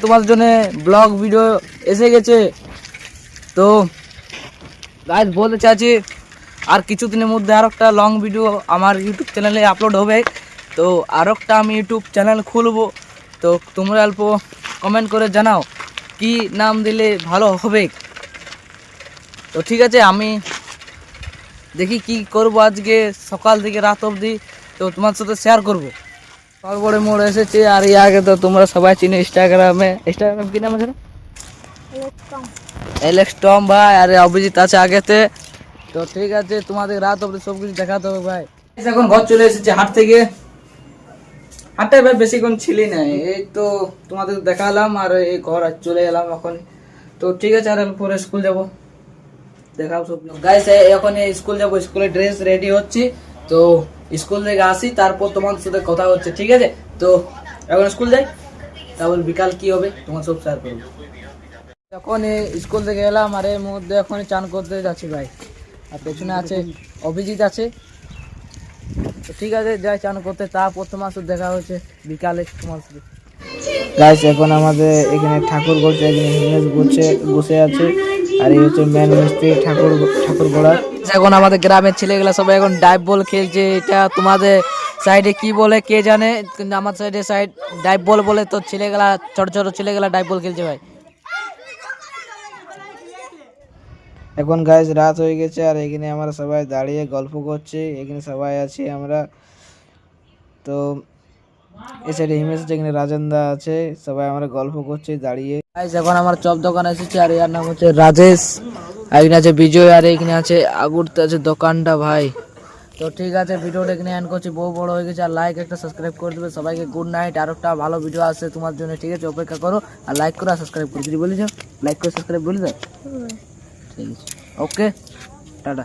তোমার জন্য blog video এসে গেছে। তো গাইস বলতে চাইছি আর কিছুদিনের মধ্যে আর একটা লং ভিডিও আমার ইউটিউব চ্যানেলে আপলোড হবে। তো আর একটা আমি ইউটিউব চ্যানেল খুলবো। তো তোমরা অল্প কমেন্ট করে জানাও কি নাম দিলে ভালো হবে। তো ঠিক আছে, আমি দেখি কি করব আজকে সকাল থেকে রাত অবধি, তো তোমার সাথে শেয়ার করবো। তারপরে মোড় এসেছে আর এই আগে তো তোমরা সবাই চিনো ইনস্টাগ্রামে কি নাম আছে না, এলেক্স টম ভাই, আরে অভিজিৎ আছে আগেতে। তো ঠিক আছে, তোমাদের রাত অবধি সব কিছু দেখাতে হবে ভাই। এখন ঘর চলে এসেছে হাট থেকে। হাটে ভাই বেশিক্ষণ ছিলি না, এই তো তোমাদের দেখালাম আর এই ঘর চলে এলাম এখন। তো ঠিক আছে, আর পরে স্কুল যাব, দেখাও সব গাইস। এখন স্কুল যাব, স্কুলে ড্রেস রেডি হচ্ছে। তো স্কুল থেকে আসি, তারপর তোমাদের সাথে কথা হচ্ছে, ঠিক আছে? তো এখন স্কুল যাই, তারপর বিকাল কি হবে তোমার সব শেয়ার করবো। এখন স্কুল থেকে এলাম আর এর মধ্যে এখন চান করতে যাচ্ছি ভাই। আর পেছনে আছে অভিজিৎ আছে। তো ঠিক আছে, যাই চান করতে, তারপর তোমার সাথে দেখা হচ্ছে বিকালে তোমার সাথে। গাইস এখন আমাদের এখানে ঠাকুর করছে, এখানে হিমেশ বসে আছে আর এই হচ্ছে মেন মিস্ত্রি ঠাকুর গড়া। এখন আমাদের গ্রামের ছেলেগুলা সবাই এখন ডাইভ বল খেলছে। এটা তোমাদের সাইডে কি বলে কে জানে, কিন্তু আমার সাইডে ডাইভ বল বলে। তো ছেলেগুলা ছোট ছোট ছেলেগুলা ডাইভ বল খেলছে ভাই। এখন গাইস রাত হয়ে গেছে আর এখানে আমরা সবাই দাঁড়িয়ে গল্প করছি, এখানে সবাই আছি আমরা। তো এই সাইডে হিমেশ আছে, এখানে রাজেন্দা আছে, সবাই আমরা গল্প করছি দাঁড়িয়ে। গাইস এখন আমার চপ দোকান এসেছে আর এর নাম হচ্ছে রাজেশ, আর এখানে আছে বিজয় আর এখানে আছে আগুরতে আছে দোকানটা ভাই। তো ঠিক আছে, ভিডিওটা এখানে এন্ড করছি, বহু বড় হয়ে গেছে। আর লাইক একটা সাবস্ক্রাইব করে দেবে সবাইকে। গুড নাইট, আর একটা ভালো ভিডিও আসছে তোমার জন্য, ঠিক আছে? অপেক্ষা করো আর লাইক করো আর সাবস্ক্রাইব করো, যদি বলে যাও লাইক করে সাবস্ক্রাইব বলে দাও, ঠিক আছে? ওকে, টাটা।